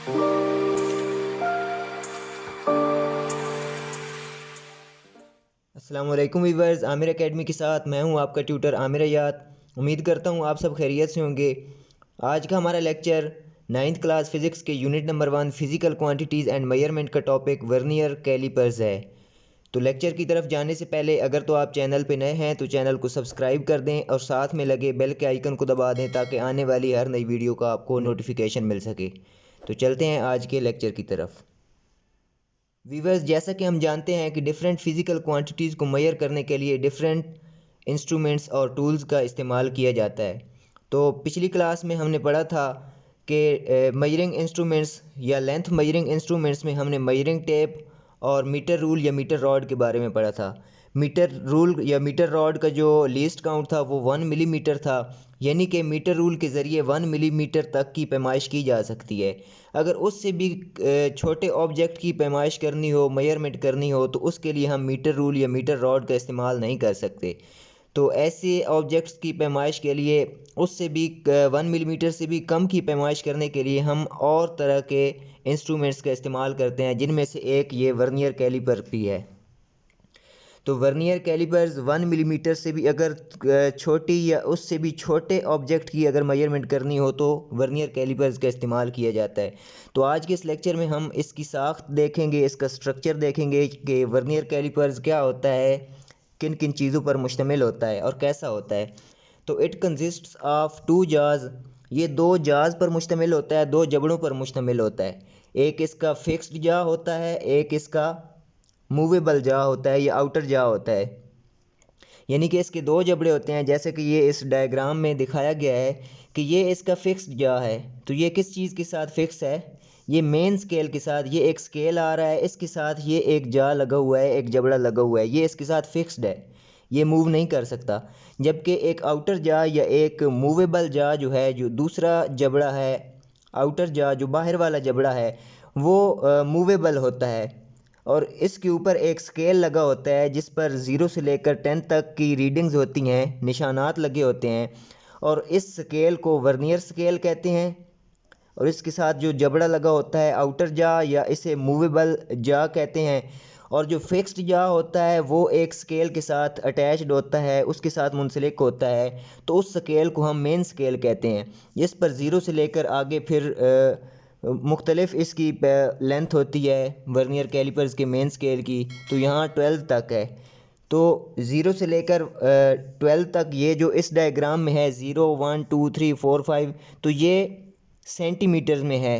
अस्सलाम वालेकुम viewers, Aamir academy के साथ मैं हूं आपका ट्यूटर आमिर याद। उम्मीद करता हूं आप सब खैरियत से होंगे। आज का हमारा लेक्चर 9th क्लास फिज़िक्स के unit number 1 physical quantities and measurement का टॉपिक वर्नियर कैलिपर्स है। तो लेक्चर की तरफ जाने से पहले अगर तो आप चैनल पे नए हैं तो चैनल को सब्सक्राइब कर दें और साथ में लगे बेल के आइकन को दबा दें ताकि आने वाली हर नई वीडियो का आपको नोटिफिकेशन मिल सके। तो चलते हैं आज के लेक्चर की तरफ। वीवर्स, जैसा कि हम जानते हैं कि डिफरेंट फिज़िकल क्वांटिटीज़ को मेजर करने के लिए डिफरेंट इंस्ट्रूमेंट्स और टूल्स का इस्तेमाल किया जाता है। तो पिछली क्लास में हमने पढ़ा था कि मेजरिंग इंस्ट्रूमेंट्स या लेंथ मेजरिंग इंस्ट्रूमेंट्स में हमने मेजरिंग टेप और मीटर रूल या मीटर रॉड के बारे में पढ़ा था। मीटर रूल या मीटर रॉड का जो लीस्ट काउंट था वो 1 मिलीमीटर था, यानी कि मीटर रूल के ज़रिए 1 मिलीमीटर तक की पैमाइश की जा सकती है। अगर उससे भी छोटे ऑब्जेक्ट की पैमाइश करनी हो, मेजरमेंट करनी हो, तो उसके लिए हम मीटर रूल या मीटर रॉड का इस्तेमाल नहीं कर सकते। तो ऐसे ऑब्जेक्ट्स की पैमाइश के लिए उससे भी 1 मिलीमीटर से भी कम की पैमाइश करने के लिए हम और तरह के इंस्ट्रूमेंट्स का इस्तेमाल करते हैं, जिनमें से एक ये वर्नियर कैलिपर भी है। तो वर्नियर कैलिपर्स 1 मिलीमीटर से भी अगर छोटी या उससे भी छोटे ऑब्जेक्ट की अगर मेजरमेंट करनी हो तो वर्नियर कैलिपर्स का इस्तेमाल किया जाता है। तो आज के इस लेक्चर में हम इसकी साख्त देखेंगे, इसका स्ट्रक्चर देखेंगे कि वर्नियर कैलिपर्स क्या होता है, किन किन चीज़ों पर मुश्तमिल होता है और कैसा होता है। तो इट कंसिस्ट्स ऑफ 2 जाज, ये 2 जाज पर मुश्तमिल होता है, 2 जबड़ों पर मुश्तमिल होता है। एक इसका फिक्स्ड जा होता है, एक इसका मूवेबल जा होता है या आउटर जा होता है। यानी कि इसके 2 जबड़े होते हैं, जैसे कि ये इस डायग्राम में दिखाया गया है कि ये इसका फिक्स्ड जा है। तो ये किस चीज़ के साथ फिक्स है? ये मेन स्केल के साथ। ये एक स्केल आ रहा है, इसके साथ ये एक जा लगा हुआ है, एक जबड़ा लगा हुआ है, ये इसके साथ फिक्स्ड है, ये मूव नहीं कर सकता। जबकि एक आउटर जा या एक मूवेबल जा जो है, जो दूसरा जबड़ा है, आउटर जा जो बाहर वाला जबड़ा है, वो मूवेबल होता है और इसके ऊपर एक स्केल लगा होता है जिस पर 0 से लेकर 10 तक की रीडिंग्स होती हैं, निशानात लगे होते हैं, और इस स्केल को वर्नियर स्केल कहते हैं। और इसके साथ जो जबड़ा लगा होता है आउटर जा, या इसे मूवेबल जा कहते हैं। और जो फिक्स्ड जा होता है वो एक स्केल के साथ अटैच्ड होता है, उसके साथ मुंसलिक होता है, तो उस स्केल को हम मेन स्केल कहते हैं। जिस पर 0 से लेकर आगे फिर मुख्तलिफ इसकी लेंथ होती है वर्नियर कैलिपर्स के मेन स्केल की। तो यहाँ 12 तक है। तो 0 से लेकर 12 तक ये जो इस डायग्राम में है 0, 1, 2, 3, 4, 5, तो ये सेंटीमीटर में है।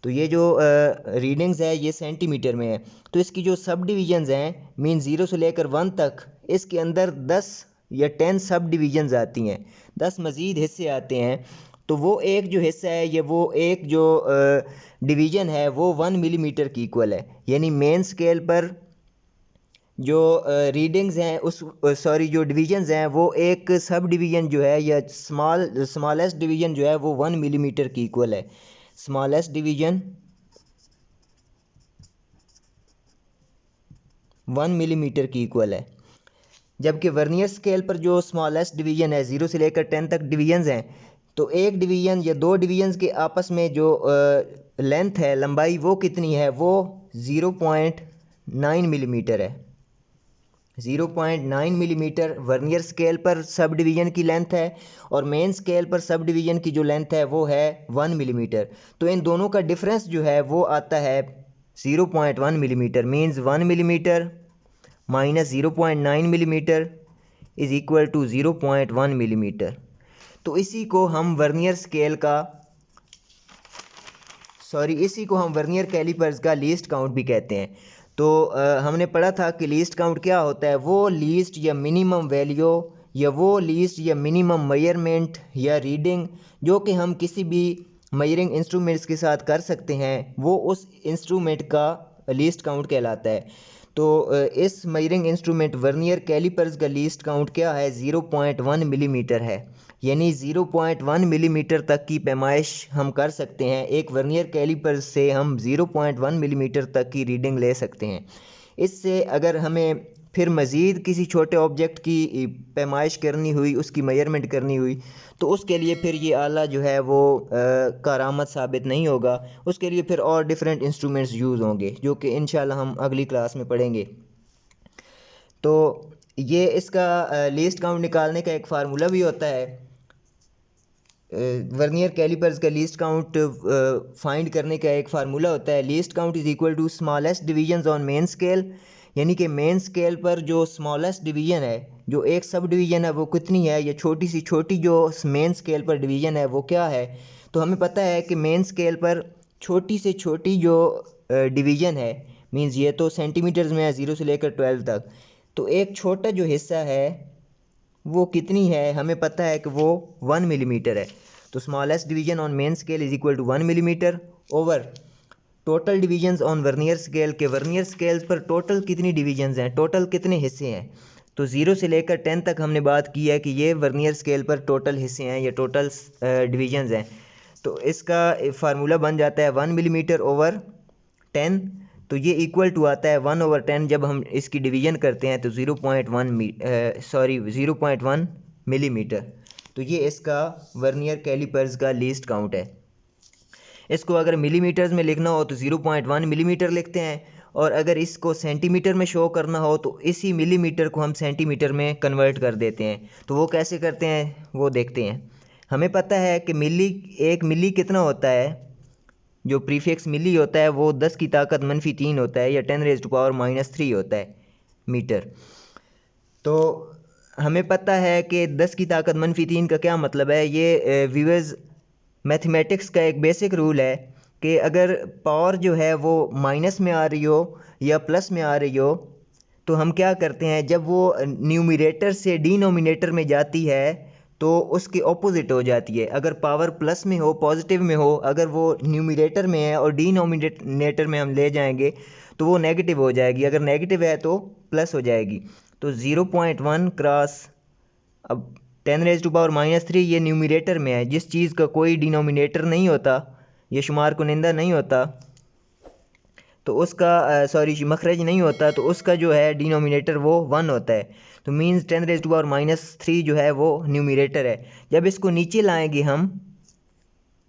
तो ये जो रीडिंग्स है ये सेंटीमीटर में है। तो इसकी जो सब डिवीजन्स हैं, मीन 0 से लेकर 1 तक, इसके अंदर 10 या 10 सब डिवीजन्स आती हैं, 10 मज़ीद हिस्से आते हैं। तो वो एक जो हिस्सा है या वो एक जो डिवीज़न है वो 1 मिलीमीटर की इक्वल है। यानी मेन स्केल पर जो रीडिंग्स हैं उस जो डिवीजन्स हैं, वो एक सब डिवीज़न जो है या स्मॉलेस्ट डिवीज़न जो है वो 1 मिलीमीटर की इक्वल है। स्मॉलेस्ट डिवीज़न 1 मिलीमीटर की इक्वल है। जबकि वर्नियर स्केल पर जो स्मॉलेस्ट डिवीज़न है, 0 से लेकर 10 तक डिवीजन्स हैं, तो एक डिवीज़न या 2 डिवीजन्स के आपस में जो लेंथ है, लंबाई, वो कितनी है? वो 0.9 मिलीमीटर है। 0.9 मिलीमीटर वर्नियर स्केल पर सब डिवीज़न की लेंथ है और मेन स्केल पर सब डिवीज़न की जो लेंथ है वो है 1 मिलीमीटर। तो इन दोनों का डिफरेंस जो है वो आता है 0.1 millimetre. Means 1 millimetre minus 0.9 millimetre is equal to 0.1 millimetre. तो इसी को हम वर्नियर कैलिपर्स का लीस्ट काउंट भी कहते हैं। तो हमने पढ़ा था कि लीस्ट काउंट क्या होता है। वो लीस्ट या मिनिमम वैल्यू या वो लीस्ट या मिनिमम मेजरमेंट या रीडिंग जो कि हम किसी भी मेजरिंग इंस्ट्रूमेंट्स के साथ कर सकते हैं, वो उस इंस्ट्रूमेंट का लीस्ट काउंट कहलाता है। तो इस मेजरिंग इंस्ट्रूमेंट वर्नियर कैलिपर्स का लीस्ट काउंट क्या है? 0.1 मिलीमीटर है। यानी 0.1 मिलीमीटर तक की पैमाइश हम कर सकते हैं। एक वर्नियर कैलिपर से हम 0.1 मिलीमीटर तक की रीडिंग ले सकते हैं। इससे अगर हमें फिर मज़ीद किसी छोटे ऑब्जेक्ट की पैमाइश करनी हुई, उसकी मेजरमेंट करनी हुई, तो उसके लिए फिर ये आला जो है वो कारआमद साबित नहीं होगा। उसके लिए फिर और डिफरेंट इंस्ट्रूमेंट्स यूज़ होंगे, जो कि इंशाल्लाह हम अगली क्लास में पढ़ेंगे। तो ये इसका लीस्ट काउंट निकालने का एक फार्मूला भी होता है। वर्नियर कैलिपर्स का लीस्ट काउंट फाइंड करने का एक फार्मूला होता है। Least count is equal to smallest divisions on main scale, यानी कि मेन स्केल पर जो स्मॉलेस्ट डिवीज़न है, जो एक सब डिवीज़न है, वो कितनी है, या छोटी से छोटी जो मेन स्केल पर डिवीज़न है वो क्या है। तो हमें पता है कि मेन स्केल पर छोटी से छोटी जो डिवीज़न है, मींस ये तो सेंटीमीटर्स में है 0 से लेकर 12 तक, तो एक छोटा जो हिस्सा है वो कितनी है, हमें पता है कि वो 1 मिलीमीटर है। तो smallest division on main scale is equal to 1 millimetre over total divisions on vernier scale के वर्नियर स्केल पर टोटल कितनी डिवीजन्स हैं, टोटल कितने हिस्से हैं। तो 0 से लेकर 10 तक हमने बात की है कि ये वर्नियर स्केल पर टोटल हिस्से हैं या टोटल डिवीजन्स हैं। तो इसका फार्मूला बन जाता है 1 मिलीमीटर ओवर 10। तो ये इक्वल टू आता है 1/10। जब हम इसकी डिवीजन करते हैं तो 0.1 मिलीमीटर। तो ये इसका वर्नियर कैलिपर्स का लीस्ट काउंट है। इसको अगर मिलीमीटर्स में लिखना हो तो 0.1 मिलीमीटर लिखते हैं, और अगर इसको सेंटीमीटर में शो करना हो तो इसी मिलीमीटर को हम सेंटीमीटर में कन्वर्ट कर देते हैं। तो वो कैसे करते हैं वो देखते हैं। हमें पता है कि एक मिली कितना होता है, जो प्रीफिक्स मिली होता है वो 10 की ताकत -3 होता है, या 10⁻³ होता है मीटर। तो हमें पता है कि 10 की ताकत -3 का क्या मतलब है। ये व्यूअर्स मैथमेटिक्स का एक बेसिक रूल है कि अगर पावर जो है वो माइनस में आ रही हो या प्लस में आ रही हो, तो हम क्या करते हैं, जब वो न्यूमरेटर से डिनोमिनेटर में जाती है तो उसकी ऑपोजिट हो जाती है। अगर पावर प्लस में हो, पॉजिटिव में हो, अगर वो न्यूमरेटर में है और डिनोमिनेटर में हम ले जाएंगे तो वो नेगेटिव हो जाएगी, अगर नेगेटिव है तो प्लस हो जाएगी। तो 0.1 क्रॉस अब 10⁻³ ये न्यूमरेटर में है। जिस चीज़ का कोई डिनोमिनेटर नहीं होता, ये शुमार कुनिंदा नहीं होता, तो उसका मखरज नहीं होता, तो उसका जो है डिनोमिनेटर वो 1 होता है। तो मीन्स 10⁻³ जो है वो न्यूमरेटर है। जब इसको नीचे लाएंगे, हम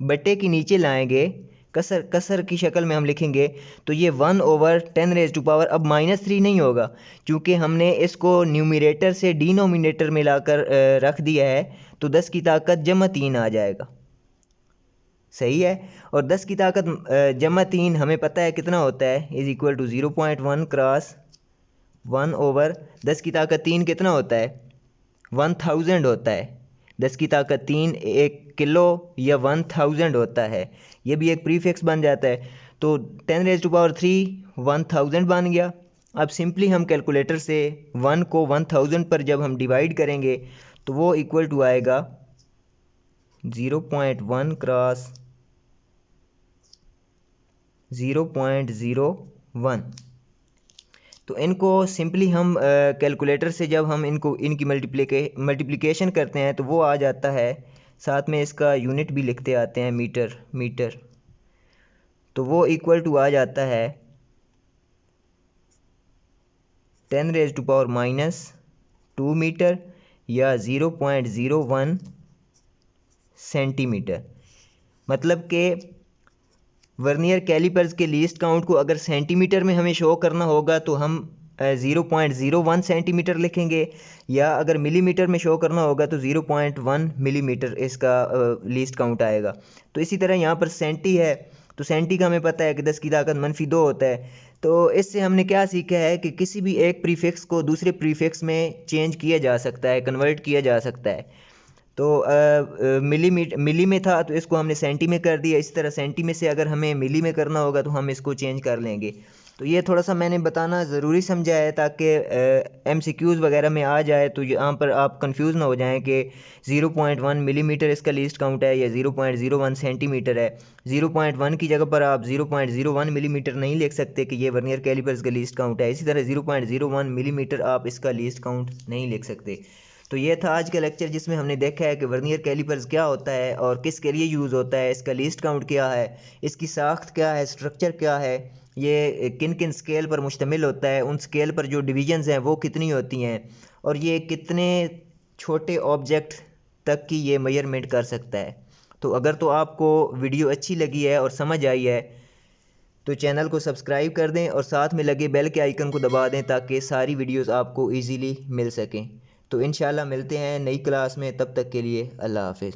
बटे की नीचे लाएंगे, कसर की शक्ल में हम लिखेंगे, तो ये 1/10⁻, अब -3 नहीं होगा, क्योंकि हमने इसको न्यूमरेटर से डिनोमिनेटर में लाकर रख दिया है, तो 10 की ताकत -3 आ जाएगा। सही है। और 10 की ताकत -3 हमें पता है कितना होता है, इज इक्वल टू 0.1 क्रॉस 1/10 की ताकत 3 कितना होता है, 1000 होता है। 10 की ताकत 3 1 किलो या 1000 होता है। ये भी एक प्रीफिक्स बन जाता है। तो 10⁻³ 1000 बन गया। अब सिंपली हम कैलकुलेटर से 1 को 1000 पर जब हम डिवाइड करेंगे तो वो इक्वल टू आएगा 0.1 क्रॉस 0.01। तो इनको सिंपली हम कैलकुलेटर से जब हम इनकी मल्टीप्लिकेशन करते हैं तो वो आ जाता है, साथ में इसका यूनिट भी लिखते आते हैं, मीटर। तो वो इक्वल टू आ जाता है 10⁻² मीटर या 0.01 सेंटीमीटर। मतलब कि वर्नियर कैलिपर्स के लीस्ट काउंट को अगर सेंटीमीटर में हमें शो करना होगा तो हम 0.01 सेंटीमीटर लिखेंगे, या अगर मिलीमीटर में शो करना होगा तो 0.1 मिलीमीटर इसका लीस्ट काउंट आएगा। तो इसी तरह यहाँ पर सेंटी है, तो सेंटी का हमें पता है कि 10 की ताकत -2 होता है। तो इससे हमने क्या सीखा है कि किसी भी एक प्रीफिक्स को दूसरे प्रीफिक्स में चेंज किया जा सकता है, कन्वर्ट किया जा सकता है। तो मिली में था तो इसको हमने सेंटी में कर दिया। इसी तरह सेंटी में से अगर हमें मिली में करना होगा तो हम इसको चेंज कर लेंगे। तो ये थोड़ा सा मैंने बताना ज़रूरी समझा है ताकि MCQs वगैरह में आ जाए तो यहाँ पर आप कंफ्यूज ना हो जाएं कि 0.1 मिलीमीटर इसका लीस्ट काउंट है या 0.01 सेंटीमीटर है। 0.1 की जगह पर आप 0.01 मिलीमीटर नहीं लिख सकते कि ये वर्नियर कैलिपर्स का लीस्ट काउंट है। इसी तरह 0.01 मिलीमीटर आप इसका लीस्ट काउंट नहीं लिख सकते। तो ये था आज का लेक्चर, जिसमें हमने देखा है कि वर्नियर कैलिपर्स क्या होता है और किस के लिए यूज़ होता है, इसका लीस्ट काउंट क्या है, इसकी साख्त क्या है, स्ट्रक्चर क्या है, ये किन किन स्केल पर मुश्तमिल होता है, उन स्केल पर जो डिवीजन्स हैं वो कितनी होती हैं, और ये कितने छोटे ऑब्जेक्ट तक की ये मेजरमेंट कर सकता है। तो अगर तो आपको वीडियो अच्छी लगी है और समझ आई है तो चैनल को सब्सक्राइब कर दें और साथ में लगे बेल के आइकन को दबा दें ताकि सारी वीडियोस आपको इजीली मिल सकें। तो इंशाल्लाह मिलते हैं नई क्लास में, तब तक के लिए अल्लाह हाफिज़।